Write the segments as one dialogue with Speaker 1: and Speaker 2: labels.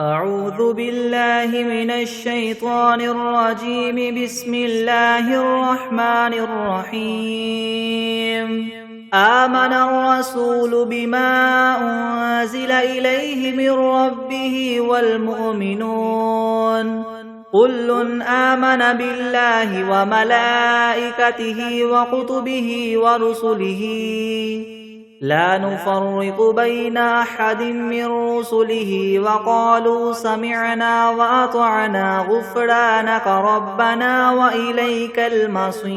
Speaker 1: أعوذ بالله من الشيطان الرجيم. بسم الله الرحمن الرحيم. آمن الرسول بما أنزل إليه من ربه والمؤمنون كل آمن بالله وملائكته وكتبه ورسله لا نفرق بين أحد من رسله وقالوا سمعنا وأطعنا غفرانك ربنا وإليك المصير.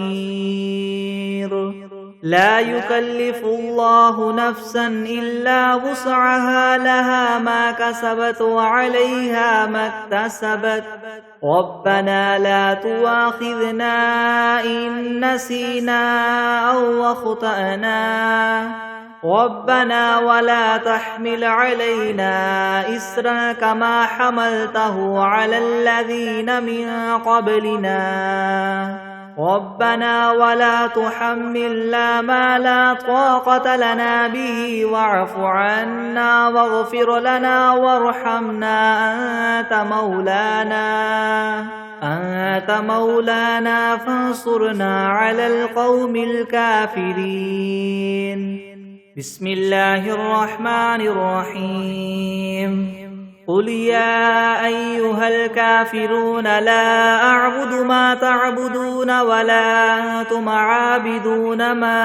Speaker 1: لا يكلف الله نفسا إلا وسعها لها ما كسبت وعليها ما اكتسبت ربنا لا تؤاخذنا إن نسينا أو أخطأنا ربنا ولا تحمل علينا إسرا كما حملته على الذين من قبلنا ربنا ولا تحملنا ما لا طاقة لنا به واعف عنا واغفر لنا وارحمنا أنت مولانا فانصرنا على القوم الكافرين. بسم الله الرحمن الرحيم. قل يا أيها الكافرون لا أعبد ما تعبدون ولا أنتم عابدون ما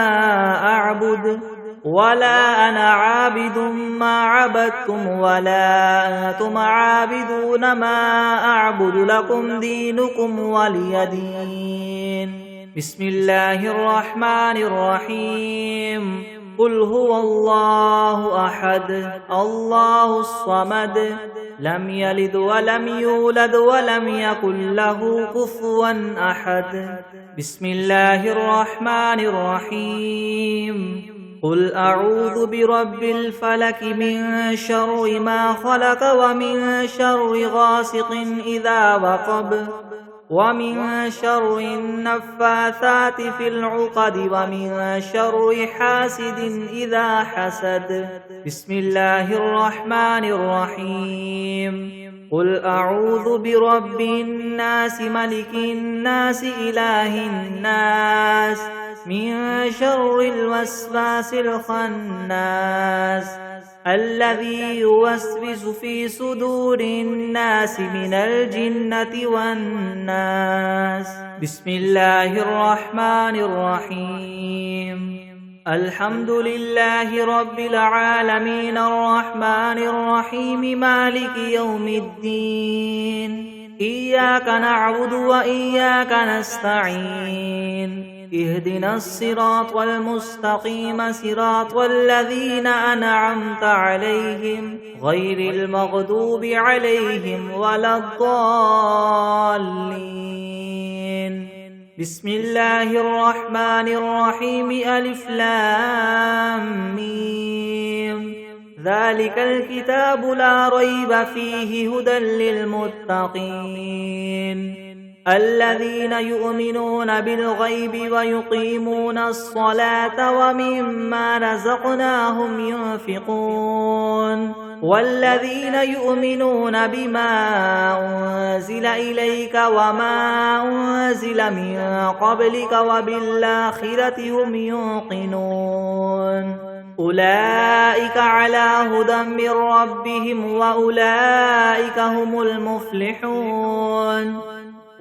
Speaker 1: أعبد ولا أنا عابد ما عبدتم ولا أنتم عابدون ما أعبد لكم دينكم ولي دين. بسم الله الرحمن الرحيم. قل هو الله أحد الله الصمد لم يلد ولم يولد ولم يكن له كفوا أحد. بسم الله الرحمن الرحيم. قل أعوذ برب الفلك من شر ما خلق ومن شر غاسق إذا وقب ومن شر النفاثات في العقد ومن شر حاسد إذا حسد. بسم الله الرحمن الرحيم. قل أعوذ برب الناس ملك الناس إله الناس من شر الوسواس الخناس الذي يوسوس في صدور الناس من الجنة والناس. بسم الله الرحمن الرحيم. الحمد لله رب العالمين الرحمن الرحيم مالك يوم الدين. إياك نعبد وإياك نستعين. اهدنا الصراط المستقيم صراط الذين أنعمت عليهم غير المغضوب عليهم ولا الضالين. بسم الله الرحمن الرحيم. ألف لام ميم. ذلك الكتاب لا ريب فيه هدى للمتقين الذين يؤمنون بالغيب ويقيمون الصلاة ومما رزقناهم ينفقون والذين يؤمنون بما أنزل إليك وما أنزل من قبلك وبالآخرة هم يوقنون أولئك على هدى من ربهم وأولئك هم المفلحون.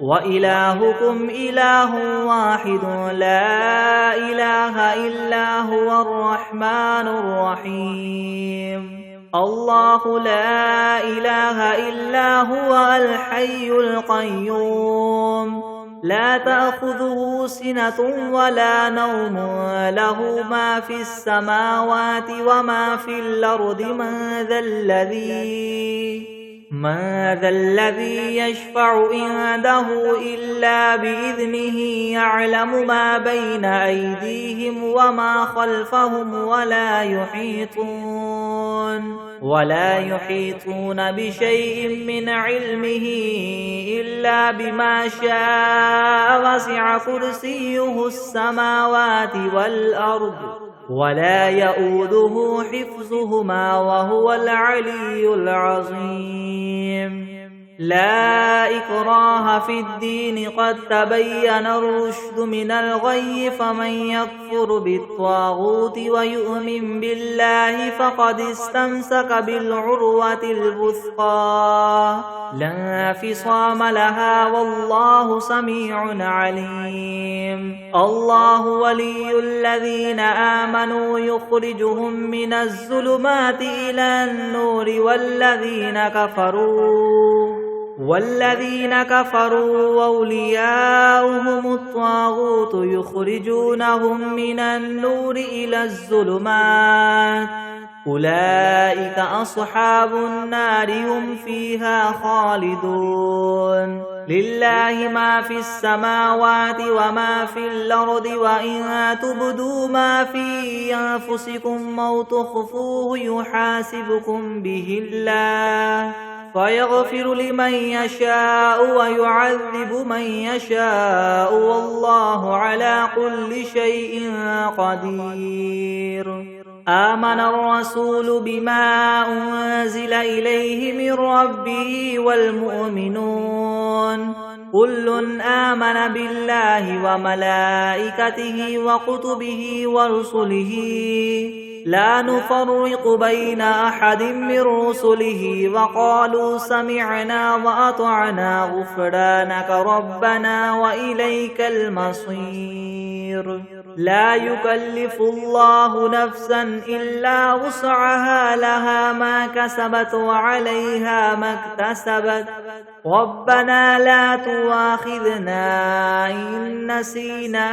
Speaker 1: وإلهكم إله واحد لا إله إلا هو الرحمن الرحيم. الله لا إله إلا هو الحي القيوم لا تأخذه سنة ولا نوم له ما في السماوات وما في الأرض. من ذا الذي يشفع عنده إلا بإذنه يعلم ما بين أيديهم وما خلفهم ولا يحيطون بشيء من علمه إلا بما شاء. وسع كرسيه السماوات والأرض ولا يؤوده حفظهما وهو العلي العظيم. لا إكراه في الدين قد تبين الرشد من الغي فمن يكفر بالطاغوت ويؤمن بالله فقد استمسك بالعروة الوثقى لا انفصام لها والله سميع عليم الله ولي الذين آمنوا يخرجهم من الظلمات إلى النور والذين كفروا أولياؤهم الطاغوت يخرجونهم من النور إلى الظلمات أولئك أصحاب النار هم فيها خالدون لله ما في السماوات وما في الأرض وإن تبدوا ما في أنفسكم أو تخفوه يحاسبكم به الله فيغفر لمن يشاء ويعذب من يشاء والله على كل شيء قدير آمن الرسول بما أنزل إليه من ربه والمؤمنون كل آمن بالله وملائكته وكتبه ورسله لا نفرق بين أحد من رسله وقالوا سمعنا وأطعنا غفرانك ربنا وإليك المصير لا يكلف الله نفسا إلا وسعها لها ما كسبت وعليها ما اكتسبت ربنا لا تؤاخذنا إن نسينا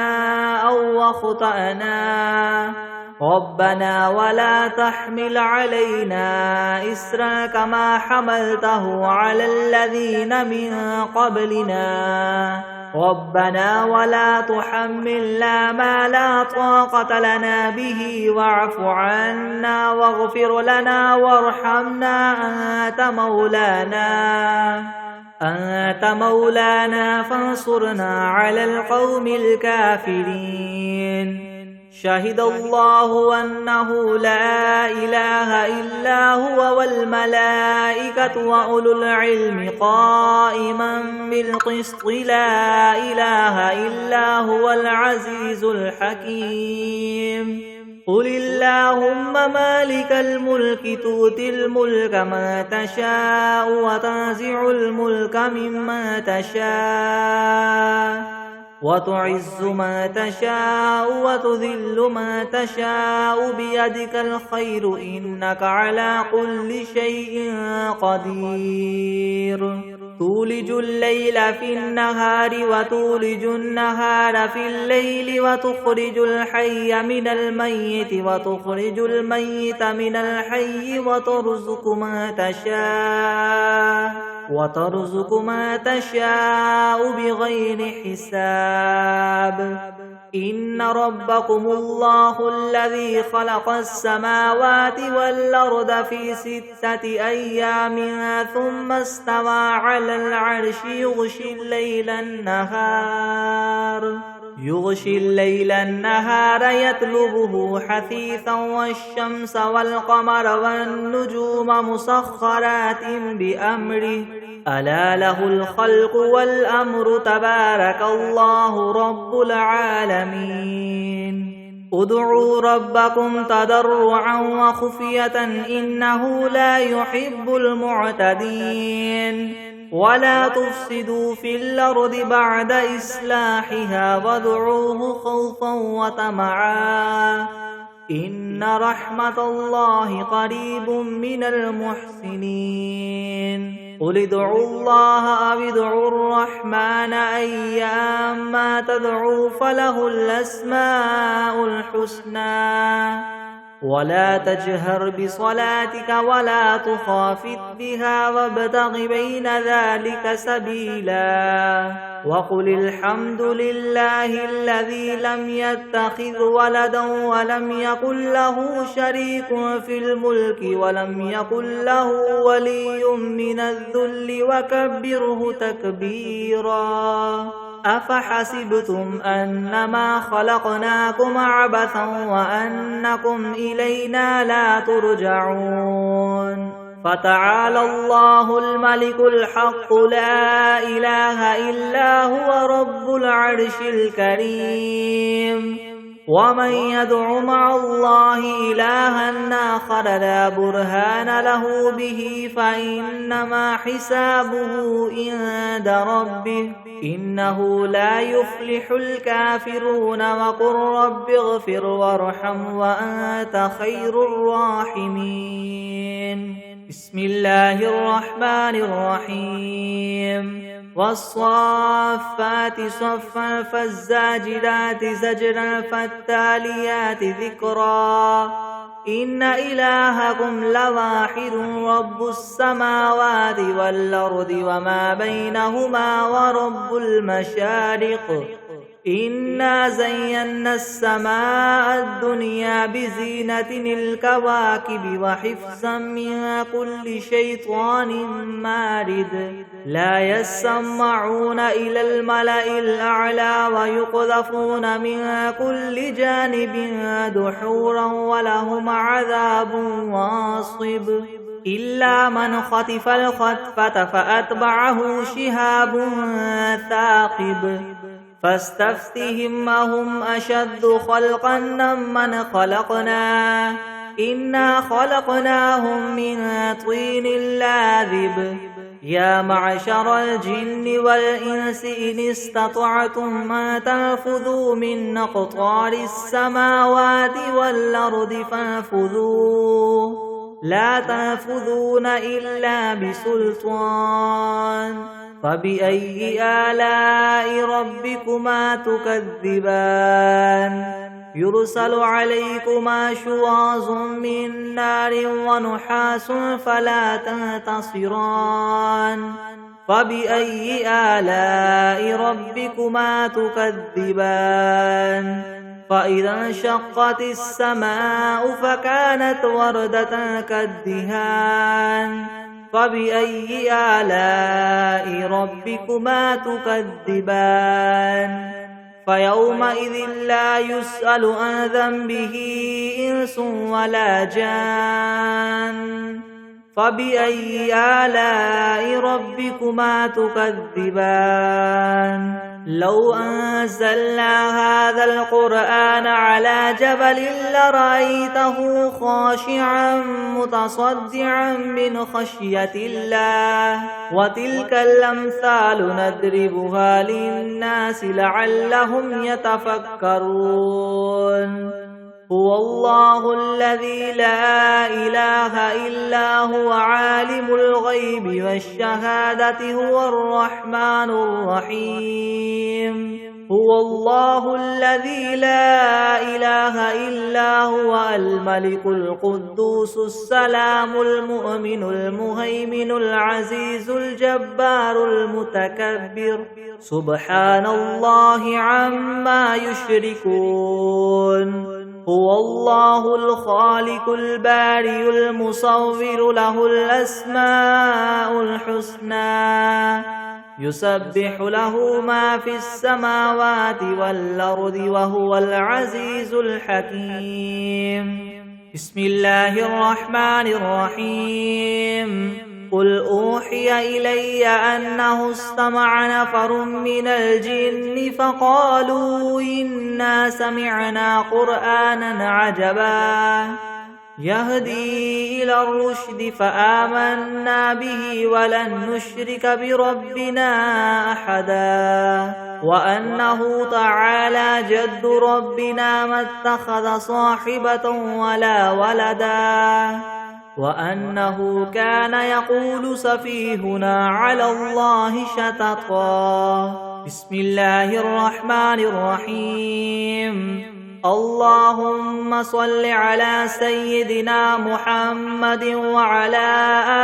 Speaker 1: أو أخطأنا ربنا ولا تحمل علينا إسرا كما حملته على الذين من قبلنا ربنا ولا تحملنا ما لا طاقة لنا به واعف عنا واغفر لنا وارحمنا أنت مولانا فانصرنا على القوم الكافرين شهد الله أنه لا إله إلا هو والملائكة وأولو العلم قائما بالقسط لا إله إلا هو العزيز الحكيم قل اللهم مالك الملك تؤتي الملك ما تشاء وتنزع الملك ممن تشاء وتعز ما تشاء وتذل ما تشاء بيدك الخير إنك على كل شيء قدير تولج الليل في النهار وتولج النهار في الليل وتخرج الحي من الميت وتخرج الميت من الحي وترزق ما تشاء بغير حساب إن ربكم الله الذي خلق السماوات والأرض في 6 أيام ثم استوى على العرش يغشي الليل النهار يطلبه حثيثا والشمس والقمر والنجوم مسخرات بأمره ألا له الخلق والأمر تبارك الله رب العالمين ادعوا ربكم تضرعا وخفية إنه لا يحب المعتدين ولا تفسدوا في الأرض بعد إصلاحها وادعوه خوفا وطمعا إن رحمة الله قريب من المحسنين قل ادعوا الله أو ادعوا الرحمن أيما تدعوا فله الأسماء الحسنى ولا تجهر بصلاتك ولا تخافت بها وابتغ بين ذلك سبيلا وقل الحمد لله الذي لم يتخذ ولدا ولم يكن له شريك في الملك ولم يكن له ولي من الذل وكبره تكبيرا أفحسبتم أنما خلقناكم عبثا وأنكم إلينا لا ترجعون فتعالى الله الملك الحق لا إله إلا هو رب العرش الكريم ومن يدع مع الله إلها آخر لا برهان له به فإنما حسابه عند ربه إنه لا يفلح الكافرون وقل رب اغفر وارحم وأنت خير الراحمين بسم الله الرحمن الرحيم والصافات صفا فالزاجرات زجرا فالتاليات ذكرا إن إلهكم لواحد رب السماوات والأرض وما بينهما ورب المشارق إنا زينا السماء الدنيا بزينة الكواكب وحفظا من كل شيطان مارد لا يسمعون إلى الملأ الأعلى ويقذفون من كل جانب دحورا ولهم عذاب واصب إلا من خطف الخطفة فأتبعه شهاب ثاقب فاستفتهم أهم أشد خلقا ممن خلقنا إنا خلقناهم من طين لاذب يا معشر الجن والإنس إن استطعتم أن تنفذوا من أقطار السماوات والأرض فانفذوا لا تنفذون إلا بسلطان فبأي آلاء ربكما تكذبان يرسل عليكما شواظ من نار ونحاس فلا تنتصران فبأي آلاء ربكما تكذبان فإذا انشقت السماء فكانت وردة كالدهان فبأي آلاء ربكما تكذبان فيومئذ لا يسأل عن ذنبه إنس ولا جان فبأي آلاء ربكما تكذبان لو أنزلنا هذا القرآن على جبل لرأيته خاشعا متصدعا من خشية الله وتلك الأمثال نضربها للناس لعلهم يتفكرون هو الله الذي لا إله إلا هو عالم الغيب والشهادة هو الرحمن الرحيم هو الله الذي لا إله إلا هو الملك القدوس السلام المؤمن المهيمن العزيز الجبار المتكبر سبحان الله عما يشركون هو الله الخالق البارئ المصور له الأسماء الحسنى يسبح له ما في السماوات والأرض وهو العزيز الحكيم بسم الله الرحمن الرحيم قل أوحي إلي أنه استمع نفر من الجن فقالوا إنا سمعنا قرآنا عجبا يهدي إلى الرشد فآمنا به ولن نشرك بربنا أحدا وأنه تعالى جد ربنا ما اتخذ صاحبة ولا ولدا وأنه كان يقول سفيهنا على الله شططا بسم الله الرحمن الرحيم اللهم صل على سيدنا محمد وعلى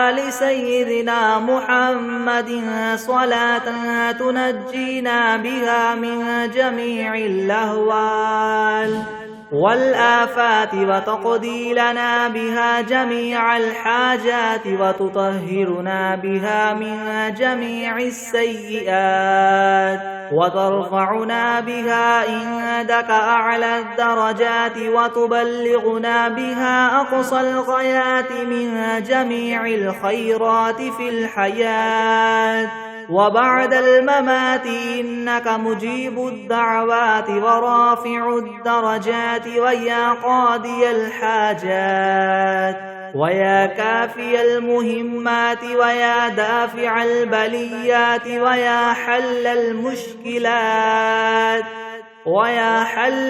Speaker 1: آل سيدنا محمد صلاة تنجينا بها من جميع الأهوال والآفات وتقضي لنا بها جميع الحاجات وتطهرنا بها من جميع السيئات وترفعنا بها عندك أعلى الدرجات وتبلغنا بها أقصى الغايات من جميع الخيرات في الحياة وبعد الممات إنك مجيب الدعوات ورافع الدرجات ويا قاضي الحاجات ويا كافي المهمات ويا دافع البليات ويا حل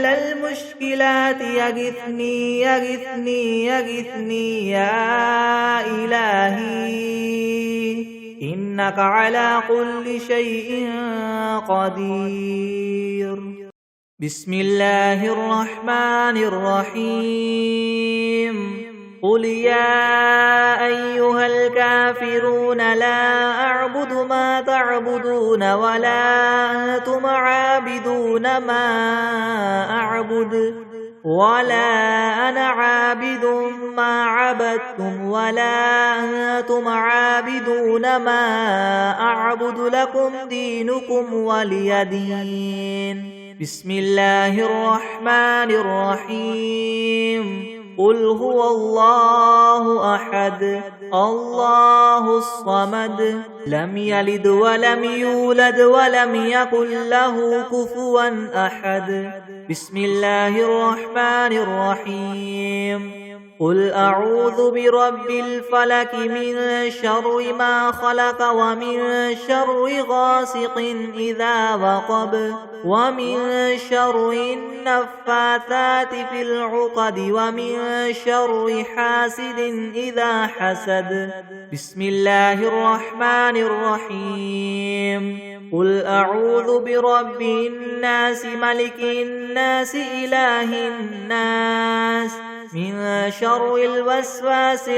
Speaker 1: المشكلات يغثني يغثني يغثني يا إلهي إنك على كل شيء قدير. بسم الله الرحمن الرحيم. قل يا أيها الكافرون لا أعبد ما تعبدون ولا أنتم عابدون ما أعبد ولا أنا عابد ما عبدتم ولا أنتم عابدون ما أعبد لكم دينكم ولي دين. بسم الله الرحمن الرحيم. قل هو الله أحد الله الصمد لم يلد ولم يولد ولم يكن له كفوا أحد. بسم الله الرحمن الرحيم. قل أعوذ برب الفلك من شر ما خلق ومن شر غاسق إذا وقب ومن شر النفاثات في العقد ومن شر حاسد إذا حسد. بسم الله الرحمن الرحيم. قل أعوذ برب الناس ملك الناس إله الناس من شر الوسواس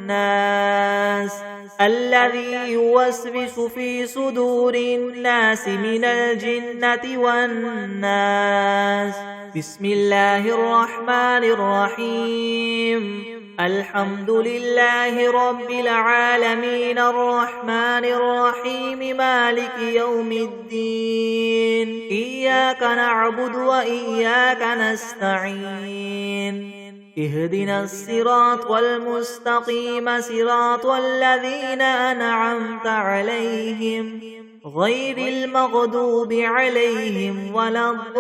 Speaker 1: الخناس الذي يوسوس في صدور الناس من الجنة والناس. بسم الله الرحمن الرحيم. الحمد لله رب العالمين الرحمن الرحيم مالك يوم الدين. إياك نعبد وإياك نستعين. اهدنا الصراط المستقيم صراط الذين أنعمت عليهم غير المغضوب عليهم ولا الضالين.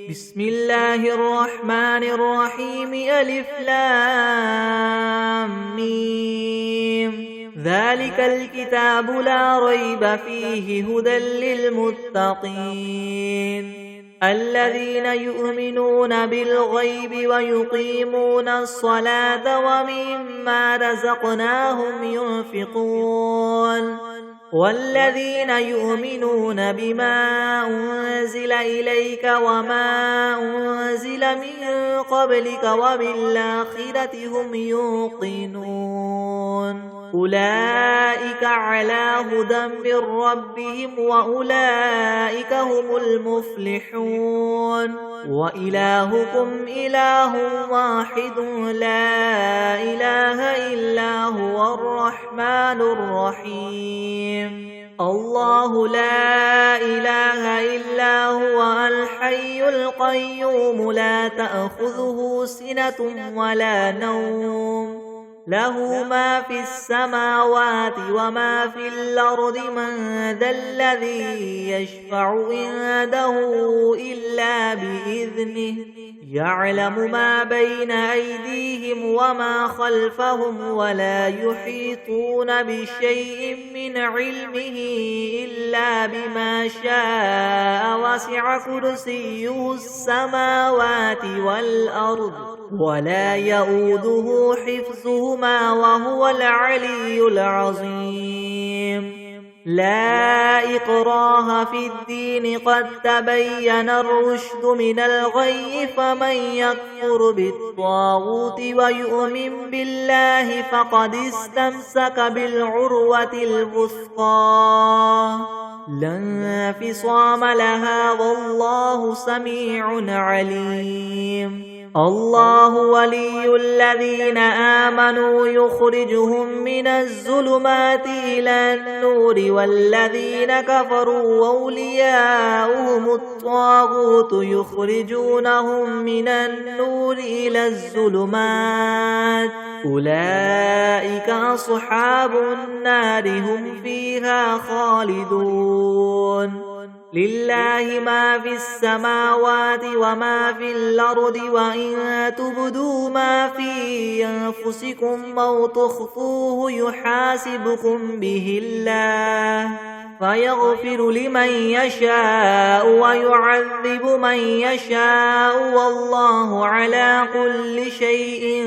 Speaker 1: بسم الله الرحمن الرحيم. ألف لام ميم. ذلك الكتاب لا ريب فيه هدى للمتقين الذين يؤمنون بالغيب ويقيمون الصلاة ومما رزقناهم ينفقون والذين يؤمنون بما أنزل إليك وما أنزل من قبلك وبالآخرة هم يوقنون. أولئك على هدى من ربهم وأولئك هم المفلحون. وإلهكم إله واحد لا إله إلا هو الرحمن الرحيم. الله لا إله إلا هو الحي القيوم لا تأخذه سنة ولا نوم له ما في السماوات وما في الأرض. من ذا الذي يشفع عنده إلا بإذنه يعلم ما بين أيديهم وما خلفهم ولا يحيطون بشيء من علمه إلا بما شاء. وسع كرسيه السماوات والأرض ولا يؤوده حفظهما وهو العلي العظيم. لا إكراه في الدين قد تبين الرشد من الغي فمن يكفر بالطاغوت ويؤمن بالله فقد استمسك بالعروة الوثقى لا انفصام لها والله سميع عليم الله ولي الذين آمنوا يخرجهم من الظلمات إلى النور والذين كفروا أولياؤهم الطاغوت يخرجونهم من النور إلى الظلمات أولئك أصحاب النار هم فيها خالدون لله ما في السماوات وما في الأرض وإن تبدوا ما في أنفسكم أو تخفوه يحاسبكم به الله فيغفر لمن يشاء ويعذب من يشاء والله على كل شيء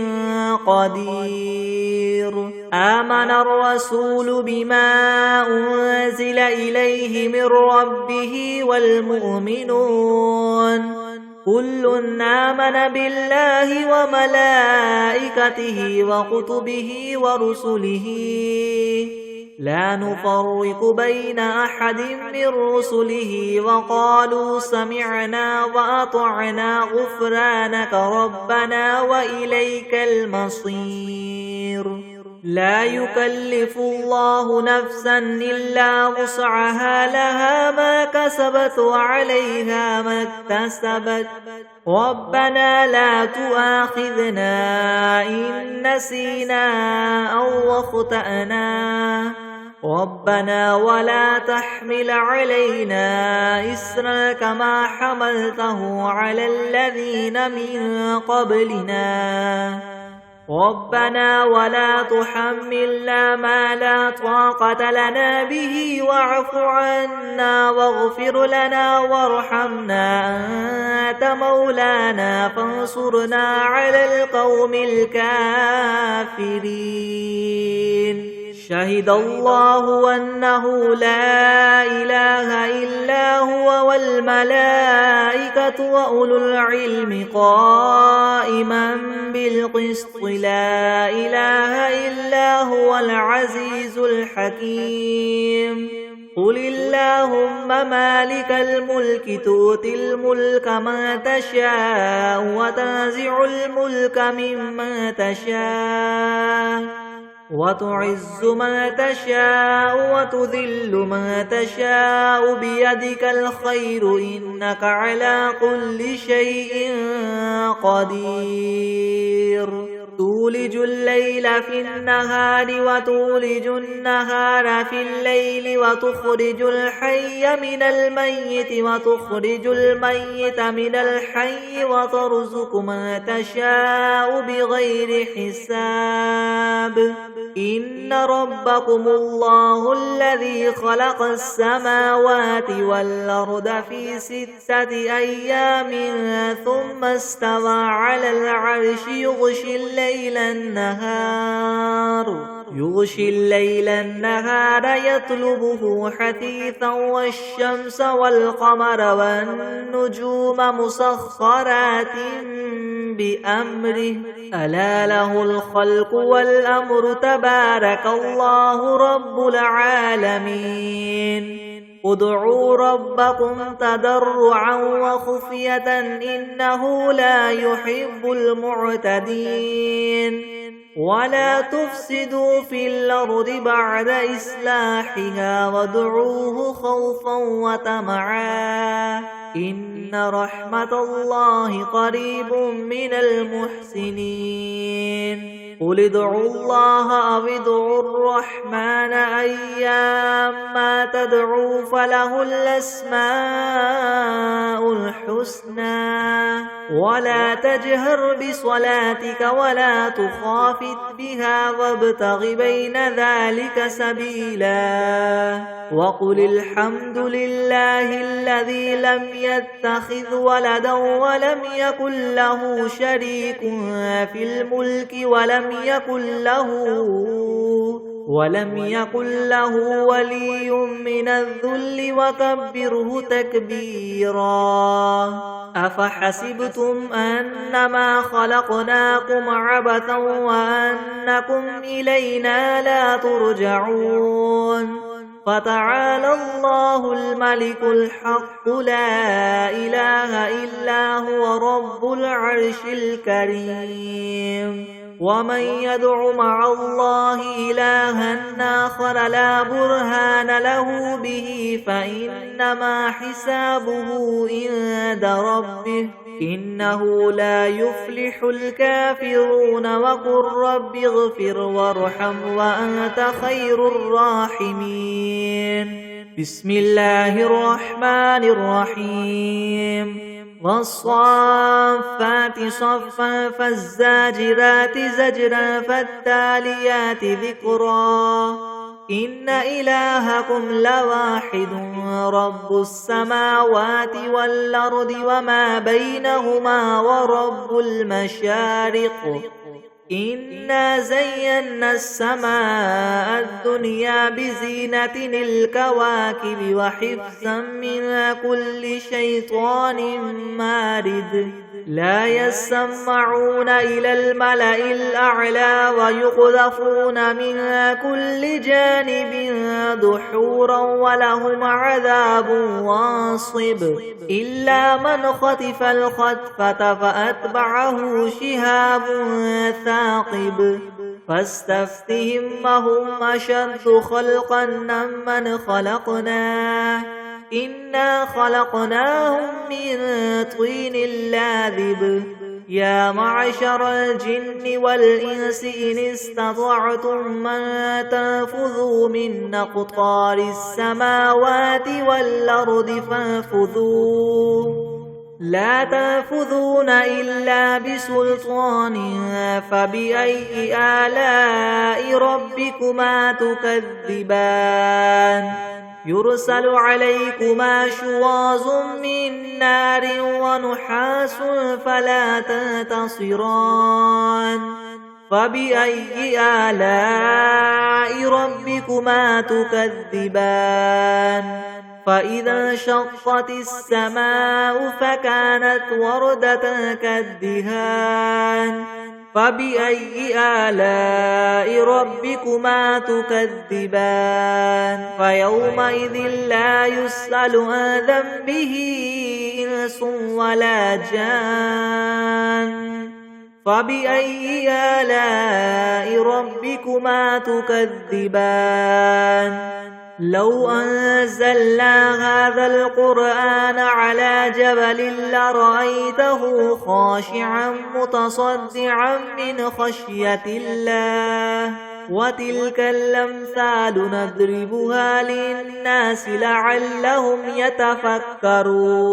Speaker 1: قدير آمن الرسول بما أنزل إليه من ربه والمؤمنون كل آمن بالله وملائكته وكتبه ورسله لا نفرق بين أحد من رسله وقالوا سمعنا وأطعنا غفرانك ربنا وإليك المصير لا يكلف الله نفسا إلا وسعها لها ما كسبت وعليها ما اكتسبت ربنا لا تؤاخذنا إن نسينا أو أخطأنا ربنا ولا تحمل علينا إسرا كما حملته على الذين من قبلنا ربنا ولا تحملنا ما لا طاقة لنا به واعف عنا واغفر لنا وارحمنا أنت مولانا فانصرنا على القوم الكافرين شهد الله أنه لا إله إلا هو والملائكة وأولو العلم قائما بالقسط لا إله إلا هو العزيز الحكيم قل اللهم مالك الملك تؤتي الملك من تشاء وتنزع الملك ممن تشاء وتعز من تشاء وتذل من تشاء بيدك الخير إنك على كل شيء قدير تولج الليل في النهار وتولج النهار في الليل وتخرج الحي من الميت وتخرج الميت من الحي وترزق من تشاء بغير حساب إن ربكم الله الذي خلق السماوات والأرض في 6 أيام ثم استوى على العرش يغشي الليل النهار يطلبه حثيثا والشمس والقمر والنجوم مسخرات بأمره ألا له الخلق والأمر تبارك الله رب العالمين ادعوا ربكم تضرعا وخفية إنه لا يحب المعتدين ولا تفسدوا في الأرض بعد إصلاحها وادعوه خوفا وطمعا إن رحمة الله قريب من المحسنين قل ادعوا الله أو ادعوا الرحمن أيما تدعوا فله الأسماء الحسنى ولا تجهر بصلاتك ولا تخافت بها وابتغ بين ذلك سبيلا وقل الحمد لله الذي لم يتخذ ولدا ولم يكن له شريك في الملك ولم يكن له ولي من الذل وكبره تكبيرا أفحسبتم أنما خلقناكم عبثا وأنكم إلينا لا ترجعون فتعالى الله الملك الحق لا إله إلا هو رب العرش الكريم ومن يدع مع الله إلها آخر لا برهان له به فإنما حسابه عند ربه إنه لا يفلح الكافرون وقل رب اغفر وارحم وأنت خير الراحمين بسم الله الرحمن الرحيم والصافات صفا فالزاجرات زجرا فالتاليات ذكرا إن إلهكم لواحد رب السماوات والأرض وما بينهما ورب المشارق إنا زينا السماء الدنيا بزينة الكواكب وحفظا من كل شيطان مارد لا يسمعون إلى الملأ الأعلى ويقذفون من كل جانب دحورا ولهم عذاب واصب إلا من خطف الخطفة فأتبعه شهاب ثاقب فاستفتهم هم أشد خلقا ممن خلقنا إنا خلقناهم من طين لاذب يا معشر الجن والإنس إن استطعتم من تنفذوا من أقطار السماوات والأرض فانفذوا لا تنفذون إلا بسلطان فبأي آلاء ربكما تكذبان يرسل عليكما شواظ من نار ونحاس فلا تنتصران فبأي آلاء ربكما تكذبان فإذا انشقت السماء فكانت وردة كالدهان فبأي آلاء ربكما تكذبان فيومئذ لا يسأل عن ذنبه إنس ولا جان فبأي آلاء ربكما تكذبان لو أنزلنا هذا القرآن على جبل لرأيته خاشعا متصدعا من خشية الله وتلك الأمثال نضربها للناس لعلهم يتفكرون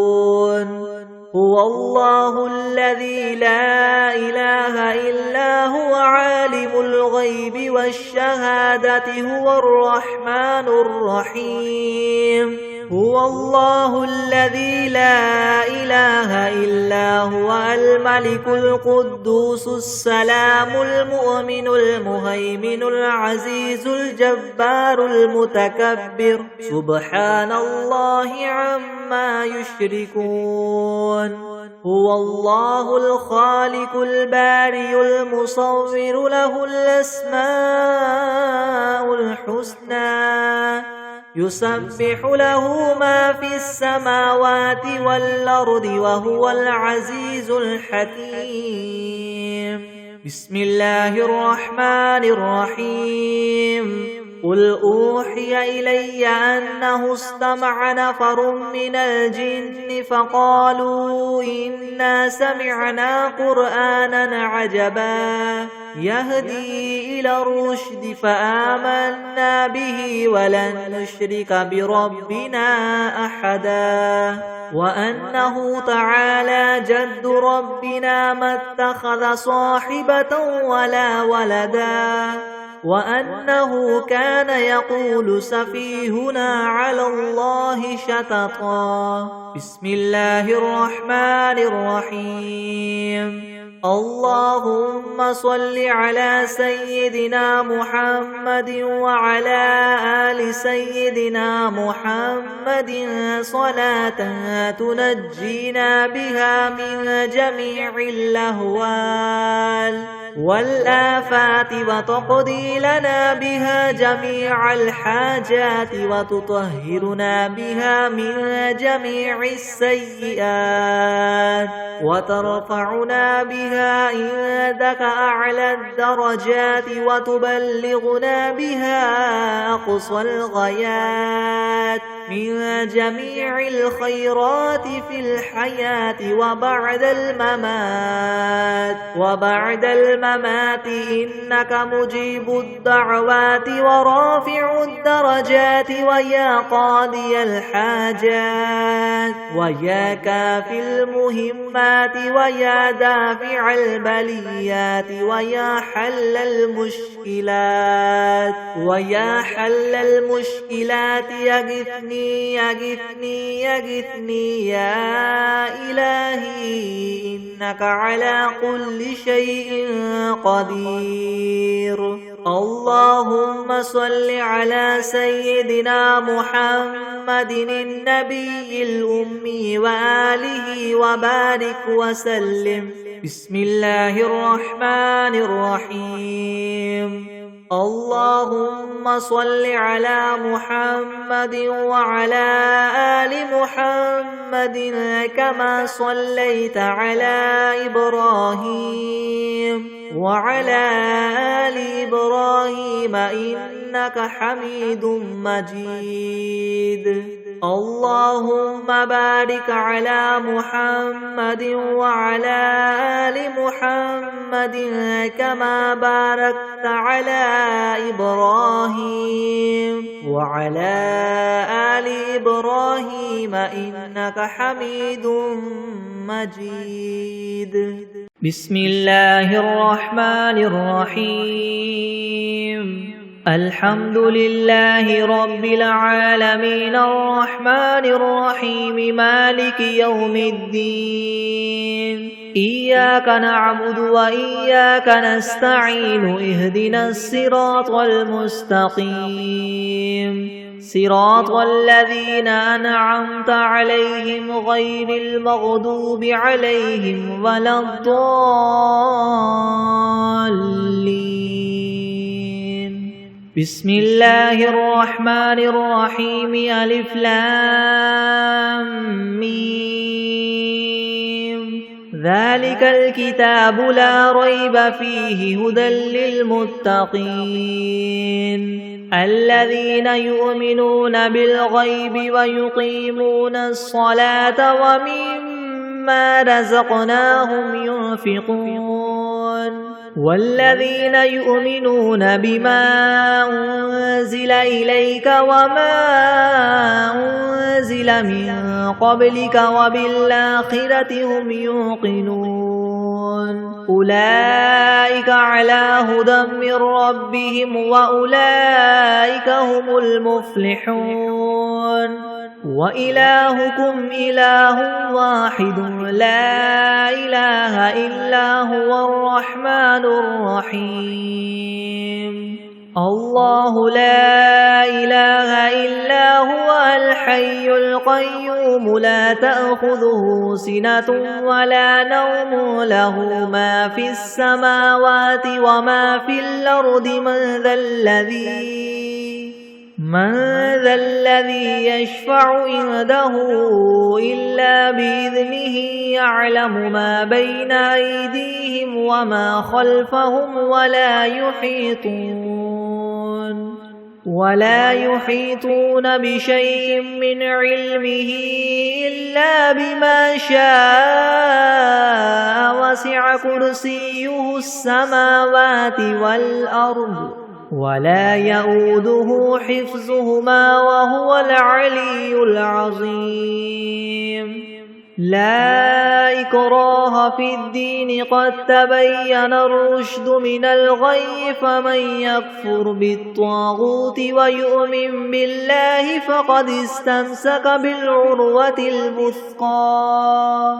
Speaker 1: هو الله الذي لا إله إلا هو عالم الغيب والشهادة هو الرحمن الرحيم هو الله الذي لا إله إلا هو الملك القدوس السلام المؤمن المهيمن العزيز الجبار المتكبر سبحان الله عما يشركون هو الله الخالق البارئ المصور له الأسماء الحسنى يسبح له ما في السماوات والأرض وهو العزيز الحكيم بسم الله الرحمن الرحيم قل أوحي إلي أنه استمع نفر من الجن فقالوا إنا سمعنا قرآنا عجبا يهدي إلى الرشد فآمنا به ولن نشرك بربنا أحدا وأنه تعالى جد ربنا ما اتخذ صاحبة ولا ولدا وأنه كان يقول سفيهنا على الله شططا بسم الله الرحمن الرحيم اللهم صل على سيدنا محمد وعلى آل سيدنا محمد صلاة تنجينا بها من جميع الأهوال والآفات وتقضي لنا بها جميع الحاجات وتطهرنا بها من جميع السيئات وترفعنا بها عندك أعلى الدرجات وتبلغنا بها أقصى الغايات من جميع الخيرات في الحياة وبعد الممات إنك مجيب الدعوات ورافع الدرجات ويا قاضي الحاجات ويا كافي المهمات ويا دافع البليات ويا حل المشكلات يغثني يا إلهي إنك على كل شيء قدير. اللهم صل على سيدنا محمد النبي الأمي وآله وبارك وسلم. بسم الله الرحمن الرحيم. اللهم صل على محمد وعلى آل محمد كما صليت على إبراهيم وعلى آل إبراهيم إنك حميد مجيد. اللهم بارك على محمد وعلى آل محمد كما باركت على إبراهيم وعلى آل إبراهيم إنك حميد مجيد. بسم الله الرحمن الرحيم. الحمد لله رب العالمين الرحمن الرحيم مالك يوم الدين. إياك نعبد وإياك نستعين اهدنا الصراط المستقيم صراط الذين أنعمت عليهم غير المغضوب عليهم ولا الضالين. بسم الله الرحمن الرحيم. ألف لام ميم. ذلك الكتاب لا ريب فيه هدى للمتقين الذين يؤمنون بالغيب ويقيمون الصلاة ومما رزقناهم ينفقون والذين يؤمنون بما أنزل إليك وما أنزل من قبلك وبالآخرة هم يوقنون أولئك على هدى من ربهم وأولئك هم المفلحون. وإلهكم إله واحد لا إله إلا هو الرحمن الرحيم. الله لا إله إلا هو الحي القيوم لا تأخذه سنة ولا نوم له ما في السماوات وما في الأرض من ذا الذي يشفع عنده إلا بإذنه يعلم ما بين أيديهم وما خلفهم ولا يحيطون بشيء من علمه إلا بما شاء وسع كرسيه السماوات والأرض ولا يؤوده حفظهما وهو العلي العظيم. لا إكراه في الدين قد تبين الرشد من الغي فمن يكفر بالطاغوت ويؤمن بالله فقد استمسك بالعروة الوثقى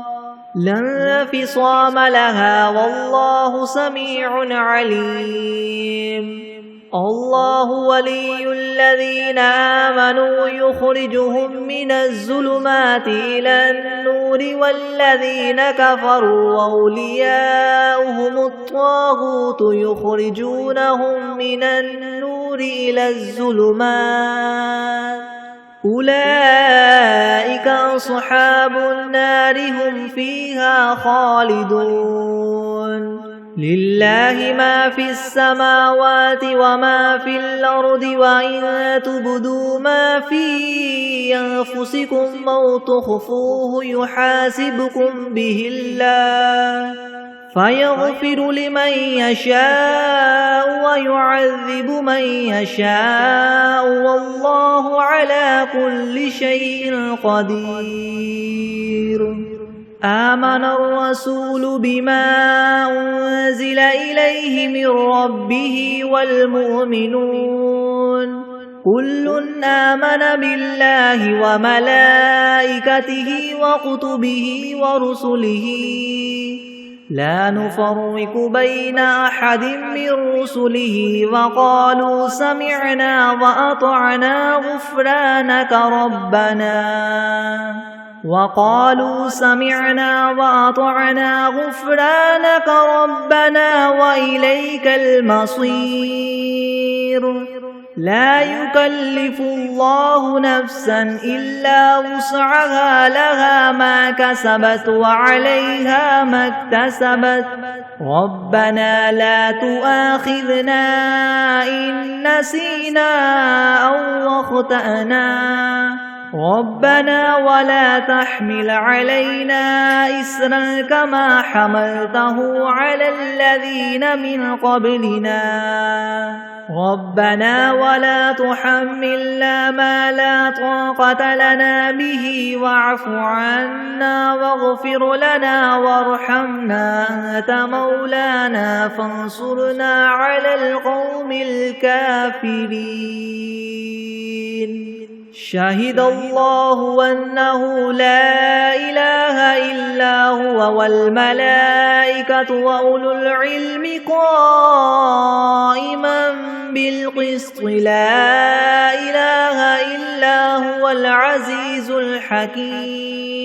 Speaker 1: لا انفصام لها والله سميع عليم. الله ولي الذين آمنوا يخرجهم من الظلمات إلى النور والذين كفروا أولياؤهم الطاغوت يخرجونهم من النور إلى الظلمات أولئك أصحاب النار هم فيها خالدون لله ما في السماوات وما في الأرض وإن تبدوا ما في أنفسكم أو تخفوه يحاسبكم به الله فيغفر لمن يشاء ويعذب من يشاء والله على كل شيء قدير آمن الرسول بما أنزل إليه من ربه والمؤمنون كل آمن بالله وملائكته وكتبه ورسله لا نفرق بين أحد من رسله وقالوا سمعنا وأطعنا غفرانك ربنا وإليك المصير لا يكلف الله نفسا إلا وسعها لها ما كسبت وعليها ما اكتسبت ربنا لا تؤاخذنا إن نسينا أو أخطأنا ربنا ولا تحمل علينا إسرا كما حملته على الذين من قبلنا ربنا ولا تحملنا ما لا طاقة لنا به واعف عنا واغفر لنا وارحمنا أنت مولانا فانصرنا على القوم الكافرين شهد الله أنه لا إله إلا هو والملائكة وأولو العلم قائما بالقسط لا إله إلا هو العزيز الحكيم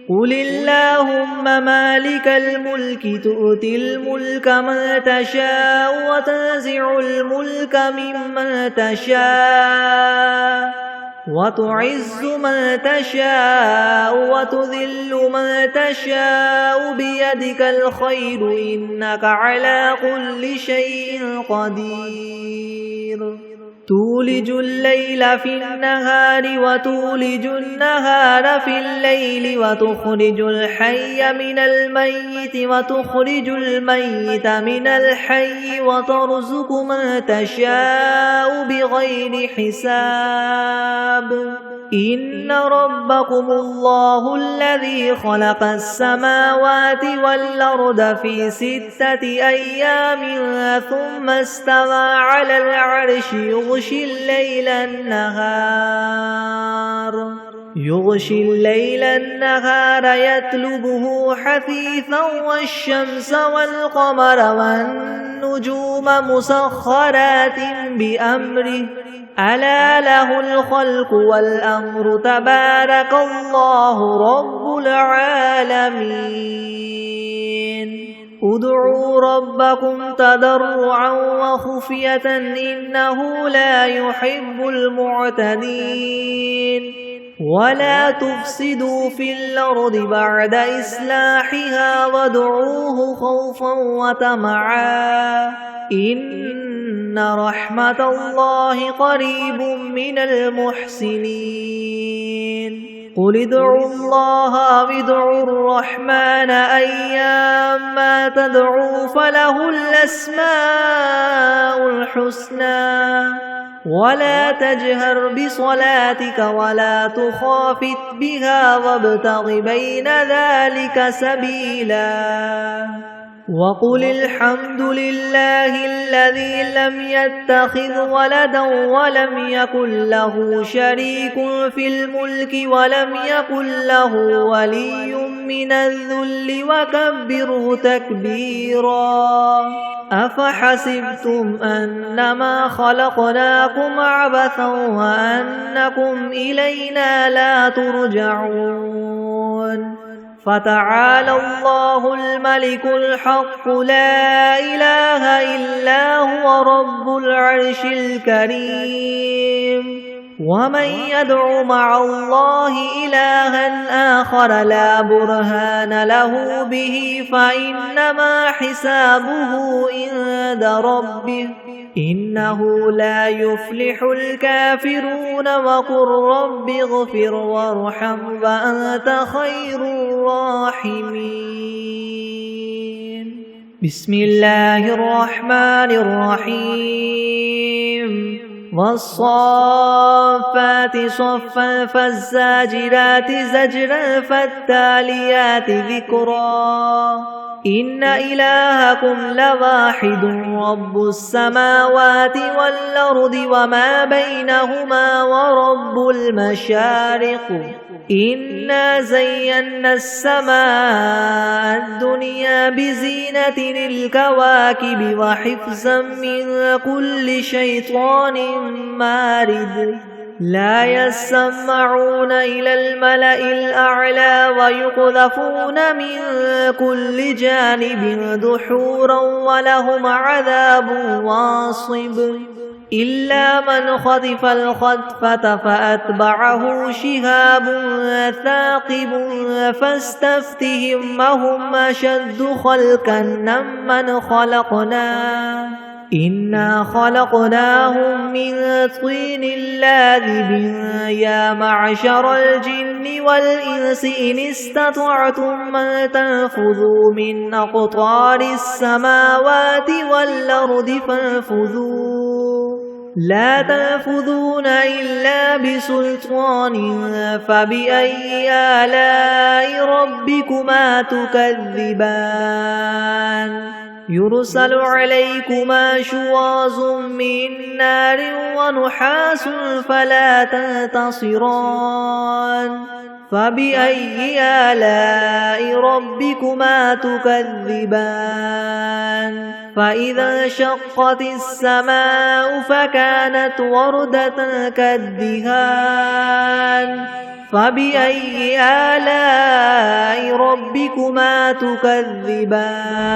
Speaker 1: قل اللهم مالك الملك تؤتي الملك من تشاء وتنزع الملك ممن تشاء وتعز من تشاء وتذل من تشاء بيدك الخير إنك على كل شيء قدير تولج الليل في النهار وتولج النهار في الليل وتخرج الحي من الميت وتخرج الميت من الحي وترزق من تشاء بغير حساب إن ربكم الله الذي خلق السماوات والأرض في 6 أيام ثم استوى على العرش يغشي الليل النهار يطلبه حثيثا والشمس والقمر والنجوم مسخرات بأمره ألا له الخلق والأمر تبارك الله رب العالمين ادعوا ربكم تضرعا وخفية إنه لا يحب المعتدين ولا تفسدوا في الأرض بعد إصلاحها وادعوه خوفا وطمعا إن رحمة الله قريب من المحسنين قل ادعوا الله أو ادعوا الرحمن أيما تدعوا فله الأسماء الحسنى ولا تجهر بصلاتك ولا تخافت بها وابتغ بين ذلك سبيلا وقل الحمد لله الذي لم يتخذ ولدا ولم يكن له شريك في الملك ولم يكن له ولي من الذل وكبره تكبيرا أفحسبتم أنما خلقناكم عبثا وأنكم إلينا لا ترجعون فتعالى الله الملك الحق لا إله إلا هو رب العرش الكريم ومن يدع مع الله إلها آخر لا برهان له به فإنما حسابه عند ربه إنه لا يفلح الكافرون وقل رب اغفر وارحم وأنت خير الراحمين بسم الله الرحمن الرحيم والصافات صفا فالزاجرات زجرا فالتاليات ذكرا إن إلهكم لواحد رب السماوات والأرض وما بينهما ورب المشارق إنا زينا السماء الدنيا بزينة الكواكب وحفظا من كل شيطان مارد لا يسمعون إلى الملأ الأعلى ويقذفون من كل جانب دحورا ولهم عذاب واصب إلا من خطف الخطفة فأتبعه شهاب ثاقب فاستفتهم أهم أشد خلقا ممن خلقنا إنا خلقناهم من طين لازب يا معشر الجن والإنس إن استطعتم أن تنفذوا من أقطار السماوات والأرض فانفذوا لا تنفذون إلا بسلطان فبأي آلاء ربكما تكذبان يرسل عليكما شواظ من نار ونحاس فلا تنتصران فبأي آلاء ربكما تكذبان فإذا انشقت السماء فكانت وردة كالدهان فبأي آلاء ربكما تكذبان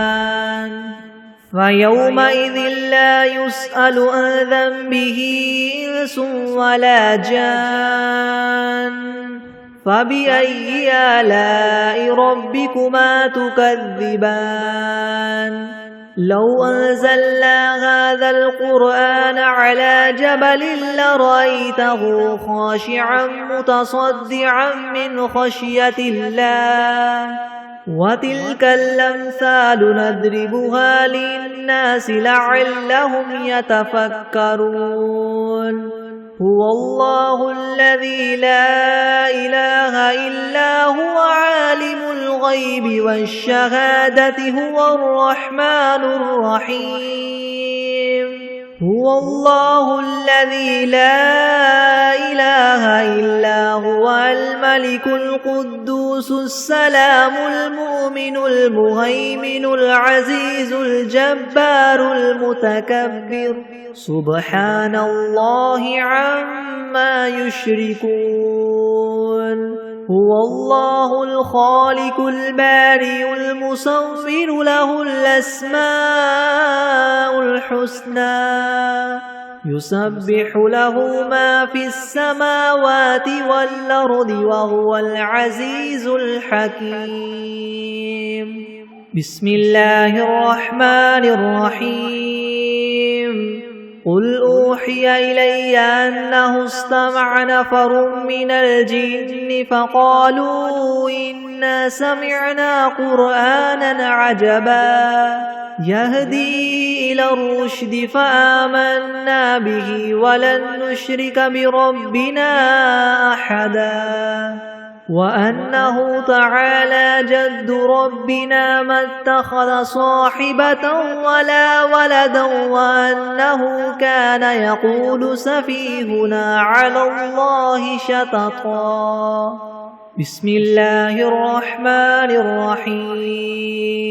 Speaker 1: فيومئذ لا يسأل عن ذنبه إنس ولا جان فبأي آلاء ربكما تكذبان لو أنزلنا هذا القرآن على جبل لرأيته خاشعا متصدعا من خشية الله وتلك الأمثال نضربها للناس لعلهم يتفكرون هو الله الذي لا إله إلا هو عالم الغيب والشهادة هو الرحمن الرحيم هو الله الذي لا إله إلا هو الملك القدوس السلام المؤمن المهيمن العزيز الجبار المتكبر سبحان الله عما يشركون هو الله الخالق البارئ المصور له الأسماء الحسنى يسبح له ما في السماوات والأرض وهو العزيز الحكيم بسم الله الرحمن الرحيم قل أوحي إلي أنه استمع نفر من الجن فقالوا إنا سمعنا قرآنا عجبا يهدي إلى الرشد فآمنا به ولن نشرك بربنا أحدا وأنه تعالى جد ربنا ما اتخذ صاحبة ولا ولدا وأنه كان يقول سفيهنا على الله شططا بسم الله الرحمن الرحيم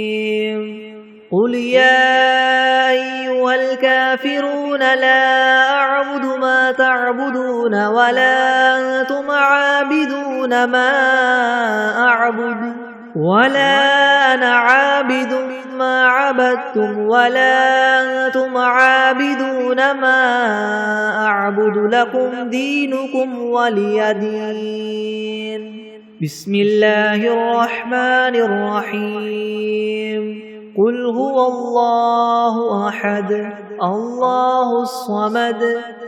Speaker 1: قل يا أيها الكافرون لا أعبد ما تعبدون ولا أنتم عابدون ما أعبد ولا أنا عابد ما عبدتم ولا أنتم عابدون ما أعبد لكم دينكم ولي دين. بسم الله الرحمن الرحيم. قل هو الله أحد الله الصمد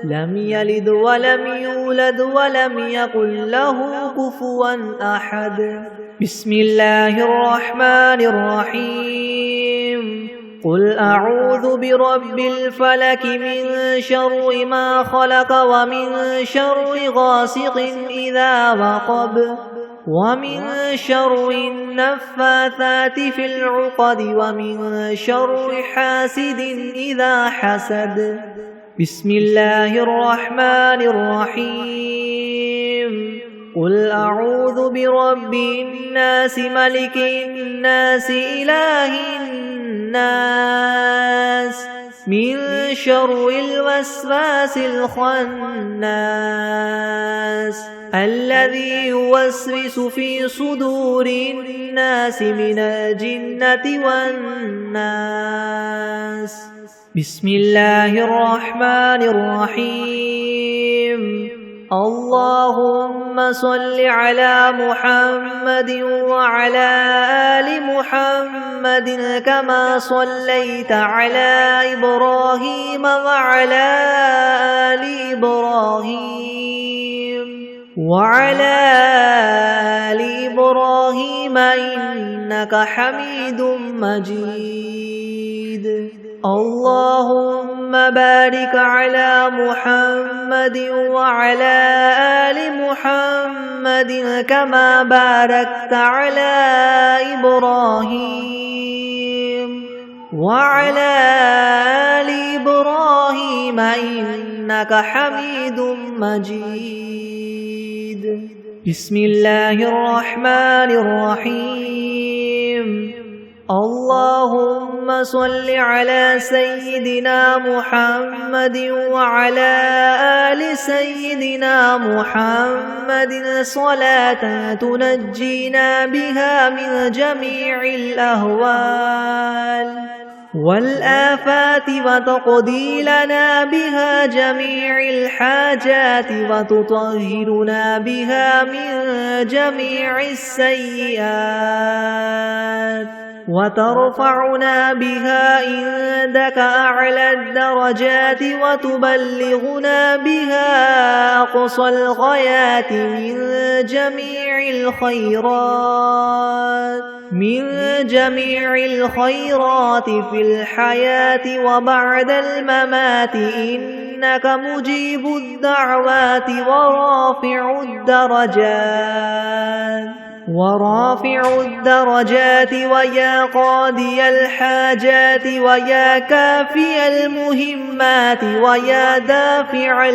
Speaker 1: لم يلد ولم يولد ولم يكن له كفوا أحد. بسم الله الرحمن الرحيم. قل أعوذ برب الفلك من شر ما خلق ومن شر غاسق إذا وقب ومن شر النفاثات في العقد ومن شر حاسد إذا حسد. بسم الله الرحمن الرحيم. قل أعوذ برب الناس ملك الناس إله الناس من شر الوسواس الخناس الذي يوسوس في صدور الناس من الجنة والناس. بسم الله الرحمن الرحيم. اللهم صل على محمد وعلى آل محمد كما صليت على إبراهيم وعلى آل إبراهيم إنك حميد مجيد. اللهم بارك على محمد وعلى آل محمد كما باركت على إبراهيم وعلى آل إبراهيم إنك حميد مجيد. بسم الله الرحمن الرحيم. اللهم صل على سيدنا محمد وعلى آل سيدنا محمد صلاة تنجينا بها من جميع الأهوال والآفات وتقضي لنا بها جميع الحاجات وتطهرنا بها من جميع السيئات وترفعنا بها عندك أعلى الدرجات وتبلغنا بها أقصى الغايات من جميع الخيرات في الحياة وبعد الممات إنك مجيب الدعوات ورافع الدرجات ويا قاضي الحاجات ويا كافي المهمات ويا دافع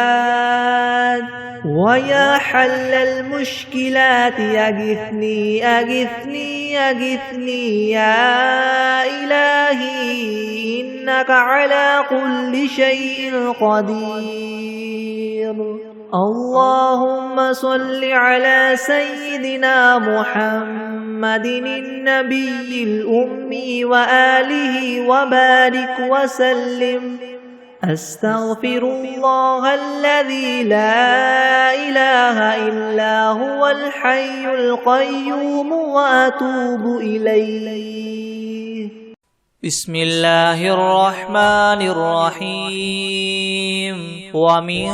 Speaker 1: البليات ويا حل المشكلات أغثني أغثني أغثني يا إلهي إنك على كل شيء قدير. اللهم صل على سيدنا محمد النبي الأمي وآله وبارك وسلم. أستغفر الله الذي لا إله إلا هو الحي القيوم وأتوب إليه.
Speaker 2: بسم الله الرحمن الرحيم. ومن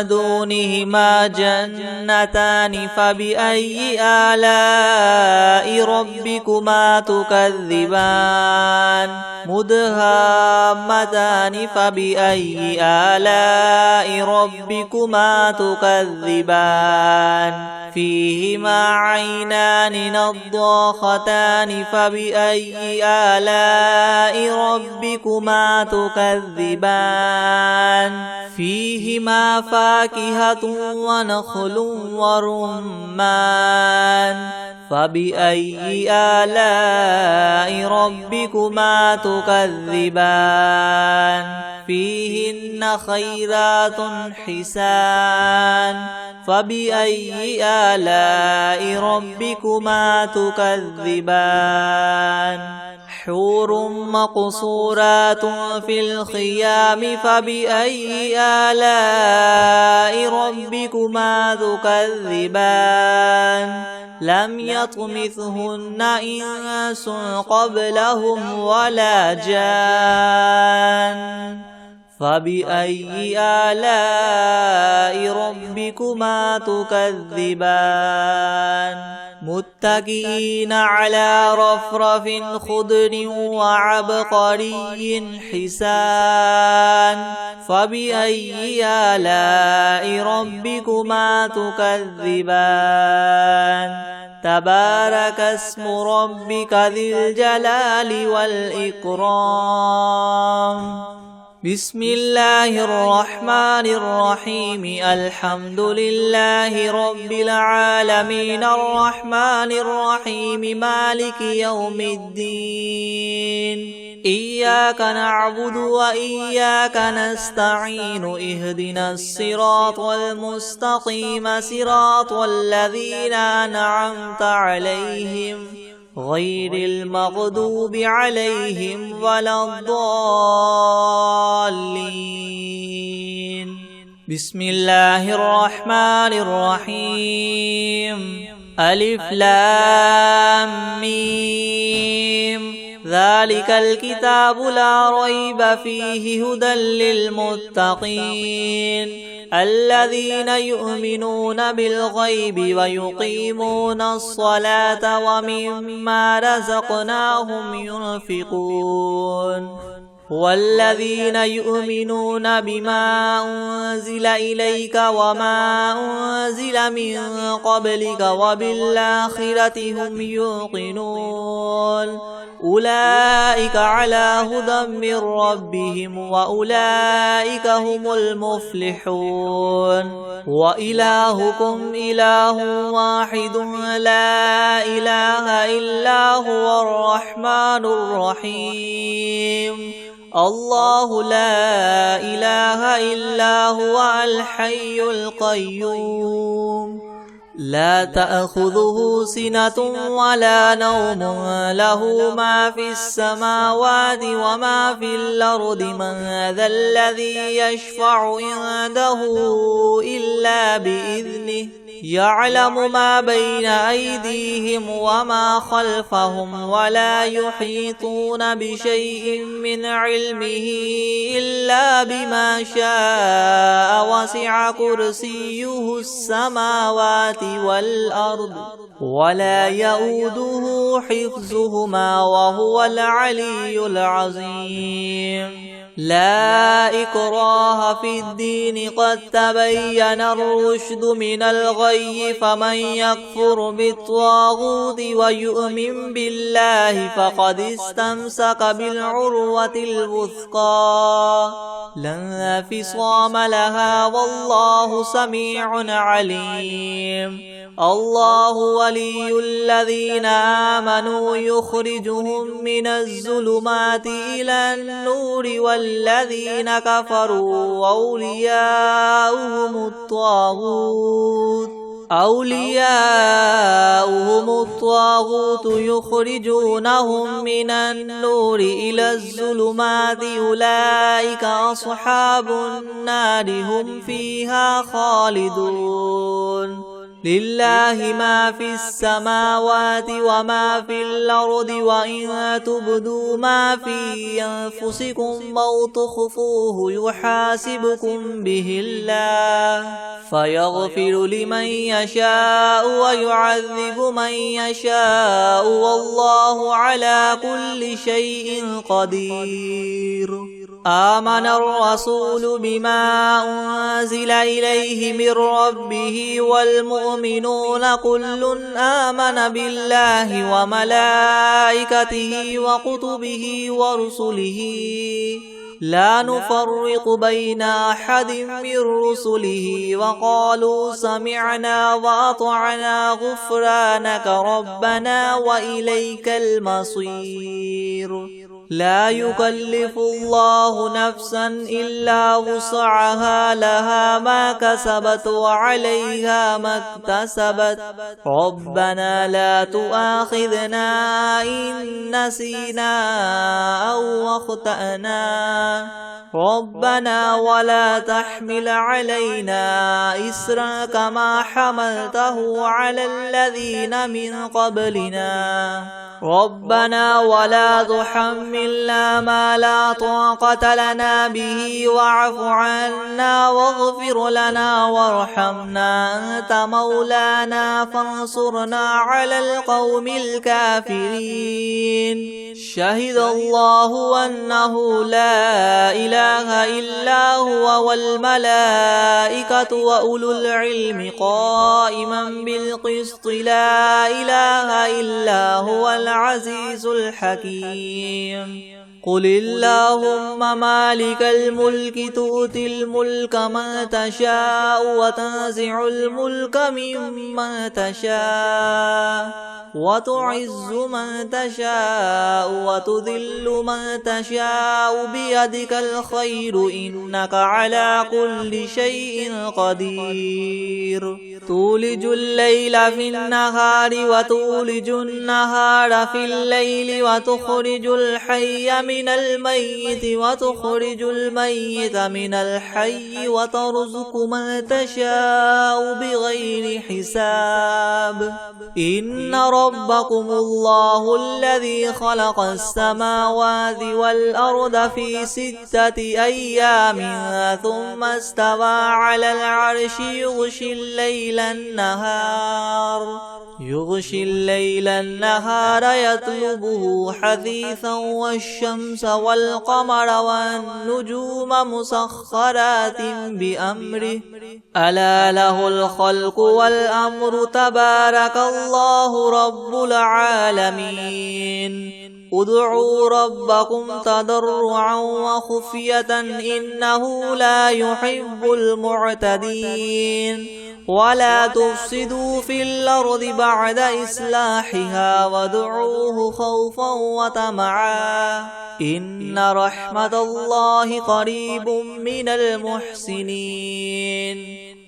Speaker 2: دونهما جنتان فبأي آلاء ربكما تكذبان مدهامتان فبأي آلاء ربكما تكذبان فيهما عينان نضاختان فبأي آلاء ربكما تكذبان فيهما فاكهة ونخل ورمان فبأي آلاء ربكما تكذبان فيهن خيرات حسان فبأي آلاء ربكما تكذبان حور مقصورات في الخيام فبأي آلاء ربكما تكذبان لم يطمثهن إنس قبلهم ولا جان فبأي آلاء ربكما تكذبان متكئين على رفرف خضر وعبقري حسان فبأي آلاء ربكما تكذبان تبارك اسم ربك ذي الجلال والإكرام بسم الله الرحمن الرحيم الحمد لله رب العالمين الرحمن الرحيم مالك يوم الدين إياك نعبد وإياك نستعين اهدنا الصراط المستقيم صراط الذين أنعمت عليهم غير المغضوب عليهم ولا الضالين بسم الله الرحمن الرحيم ألف لام ميم ذلك الكتاب لا ريب فيه هدى للمتقين الذين يؤمنون بالغيب ويقيمون الصلاة ومما رزقناهم ينفقون والذين يؤمنون بما أنزل إليك وما أنزل من قبلك وبالآخرة هم يوقنون أولئك على هدى من ربهم وأولئك هم المفلحون وإلهكم إله واحد لا إله إلا هو الرحمن الرحيم الله لا إله إلا هو الحي القيوم لا تأخذه سنة ولا نوم له ما في السماوات وما في الأرض من ذا الذي يشفع عنده إلا بإذنه يعلم ما بين أيديهم وما خلفهم ولا يحيطون بشيء من علمه إلا بما شاء وسع كرسيه السماوات والأرض ولا يؤوده حفظهما وهو العلي العظيم لا إكراه في الدين قد تبين الرشد من الغي فمن يكفر بالطاغوت ويؤمن بالله فقد استمسك بالعروة الوثقى لا انفصام لها والله سميع عليم الله ولي الذين آمنوا يخرجهم من الظلمات إلى النور والذين كفروا أولياؤهم الطاغوت يخرجونهم من النور إلى الظلمات أولئك أصحاب النار هم فيها خالدون لله ما في السماوات وما في الأرض وإن تبدوا ما في أنفسكم أو تخفوه يحاسبكم به الله فيغفر لمن يشاء ويعذب من يشاء والله على كل شيء قدير آمن الرسول بما أنزل إليه من ربه والمؤمنون كل آمن بالله وملائكته وكتبه ورسله لا نفرق بين أحد من رسله وقالوا سمعنا وأطعنا غفرانك ربنا وإليك المصير لا يكلف الله نفسا إلا وسعها لها ما كسبت وعليها ما اكتسبت ربنا لا تؤاخذنا إن نسينا أو أخطأنا ربنا ولا تحمل علينا إسرا كما حملته على الذين من قبلنا ربنا ولا تحملنا ما لا طاقة لنا به واعف عنا واغفر لنا وارحمنا أنت مولانا فانصرنا على القوم الكافرين شهد الله أنه لا إله إلا هو والملائكة وأولو العلم قائما بالقسط لا إله إلا هو العزيز الحكيم قل اللهم مالك الملك تؤتي الملك من تشاء وتنزع الملك ممن تشاء وتعز من تشاء وتذل من تشاء بيدك الخير إنك على كل شيء قدير تولج الليل في النهار وتولج النهار في الليل وتخرج الحي من الميت وتخرج الميت من الحي وترزق من تشاء بغير حساب إن ربكم الله الذي خلق السماوات والأرض في 6 أيام ثم استوى على العرش يغشي الليل النهار يطلبه حثيثا والشمس والقمر والنجوم مسخرات بأمره ألا له الخلق والأمر تبارك الله رب العالمين ادعوا ربكم تضرعا وخفية إنه لا يحب المعتدين ولا تفسدوا في الأرض بعد إصلاحها وادعوه خوفا وطمعا إن رحمة الله قريب من المحسنين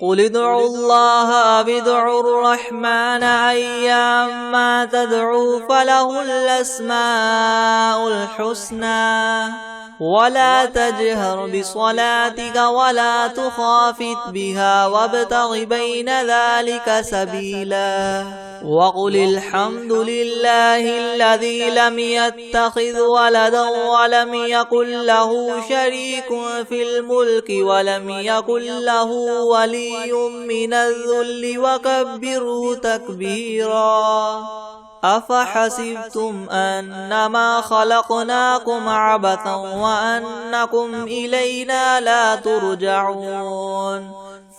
Speaker 2: قل ادعوا الله أو ادعوا الرحمن أيما تدعوا فله الأسماء الحسنى ولا تجهر بصلاتك ولا تخافت بها وابتغ بين ذلك سبيلا وقل الحمد لله الذي لم يتخذ ولدا ولم يكن له شريك في الملك ولم يكن له ولي من الذل وكبره تكبيرا أفحسبتم أنما خلقناكم عبثا وأنكم إلينا لا ترجعون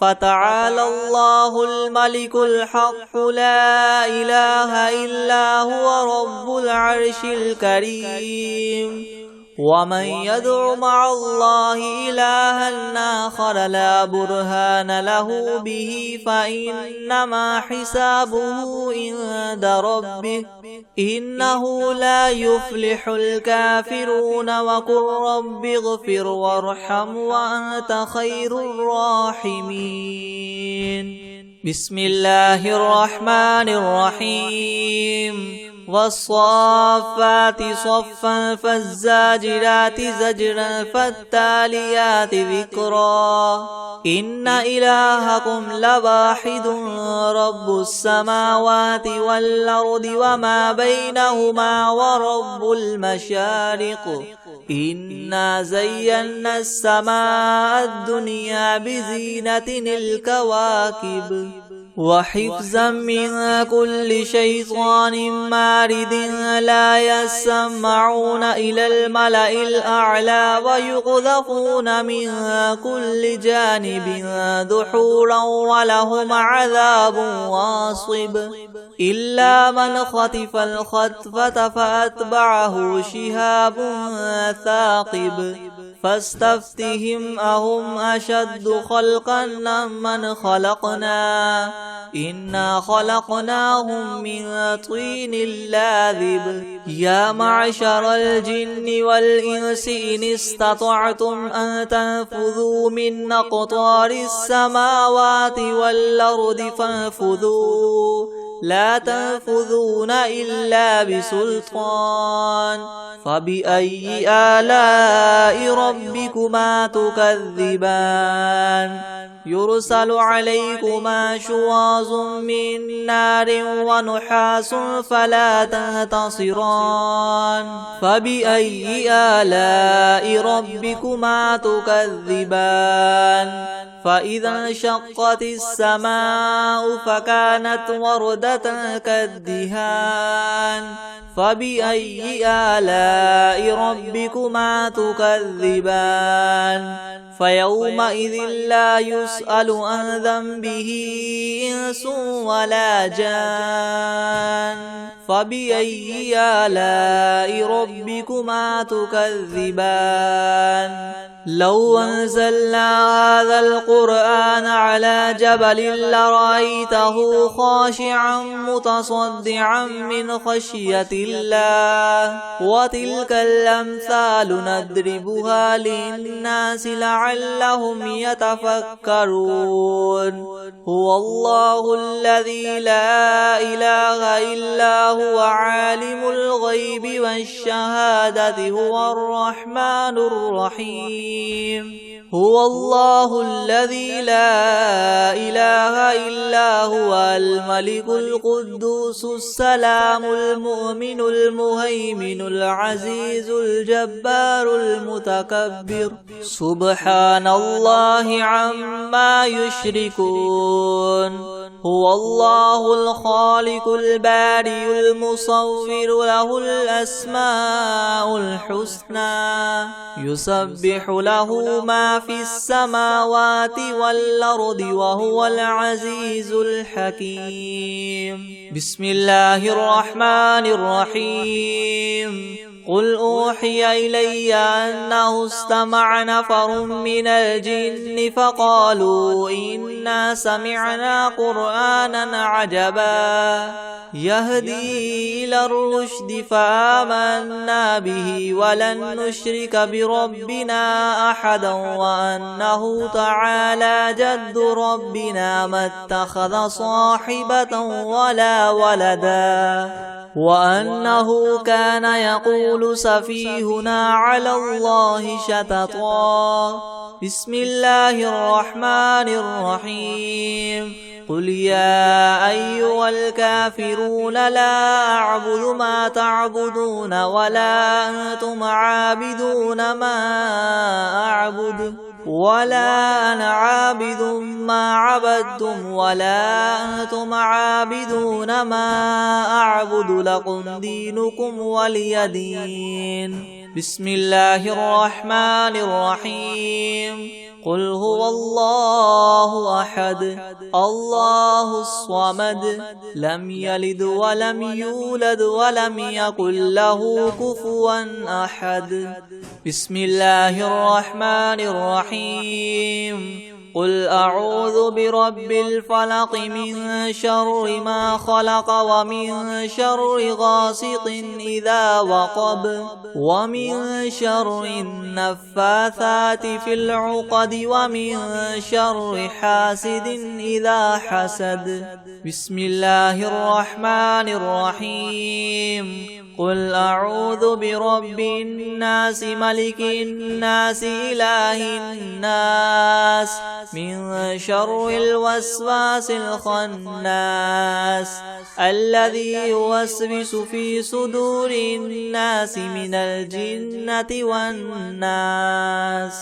Speaker 2: فتعالى الله الملك الحق لا إله إلا هو رب العرش الكريم ومن يدع مع الله إلها آخر لا برهان له به فإنما حسابه عند ربه إنه لا يفلح الكافرون وقل رب اغفر وارحم وأنت خير الراحمين بسم الله الرحمن الرحيم والصافات صفا فالزاجرات زجرا فالتاليات ذكرا إن إلهكم لواحد رب السماوات والأرض وما بينهما ورب المشارق إنا زينا السماء الدنيا بزينة الكواكب وحفظا من كل شيطان مارد لا يسمعون إلى الملأ الأعلى ويقذفون من كل جانب دحورا ولهم عذاب واصب إلا من خطف الخطفة فأتبعه شهاب ثاقب فاستفتهم أهم أشد خلقا أم من خلقنا إنا خلقناهم من طين لاذب يا معشر الجن والإنس إن استطعتم أن تنفذوا من أقطار السماوات والأرض فانفذوا لا تنفذون إلا بسلطان فبأي آلاء ربكما تكذبان يرسل عليكما شواظ من نار ونحاس فلا تنتصران فبأي آلاء ربكما تكذبان فإذا انشقت السماء فكانت وردة كالدهان فبأي آلاء ربكما تكذبان فيومئذ لا يسأل عن ذنبه إنس ولا جان فبأي آلاء ربكما تكذبان لو أنزلنا هذا القرآن على جبل لرأيته خاشعا متصدعا من خشية الله وتلك الأمثال نضربها للناس لعلهم يتفكرون هو الله الذي لا إله إلا هو عالم الغيب والشهادة هو الرحمن الرحيم هو الله الذي لا إله إلا هو الملك القدوس السلام المؤمن المهيمن العزيز الجبار المتكبر سبحان الله عما يشركون هو الله الخالق البارئ المصور له الأسماء الحسنى يسبح له ما في السماوات والأرض وهو العزيز الحكيم بسم الله الرحمن الرحيم قل أوحي إلي أنه استمع نفر من الجن فقالوا إنا سمعنا قرآنا عجبا يهدي إلى الرشد فآمنا به ولن نشرك بربنا أحدا وأنه تعالى جد ربنا ما اتخذ صاحبة ولا ولدا وأنه كان يقول سفيهنا على الله شططا بسم الله الرحمن الرحيم قل يا أيها الكافرون لا أعبد ما تعبدون ولا أنتم عابدون ما أعبد ولا أنا عابد ما عبدتم ولا أنتم عابدون ما أعبد لكم دينكم ولي دين بسم الله الرحمن الرحيم قل هو الله أحد الله الصمد لم يلد ولم يولد ولم يكن له كفوا أحد بسم الله الرحمن الرحيم قل أعوذ برب الفلق من شر ما خلق ومن شر غاسق إذا وقب ومن شر النفاثات في العقد ومن شر حاسد إذا حسد بسم الله الرحمن الرحيم قل أعوذ برب الناس ملك الناس إله الناس من شر الوسواس الخناس الذي يوسوس في صدور الناس من الجنة والناس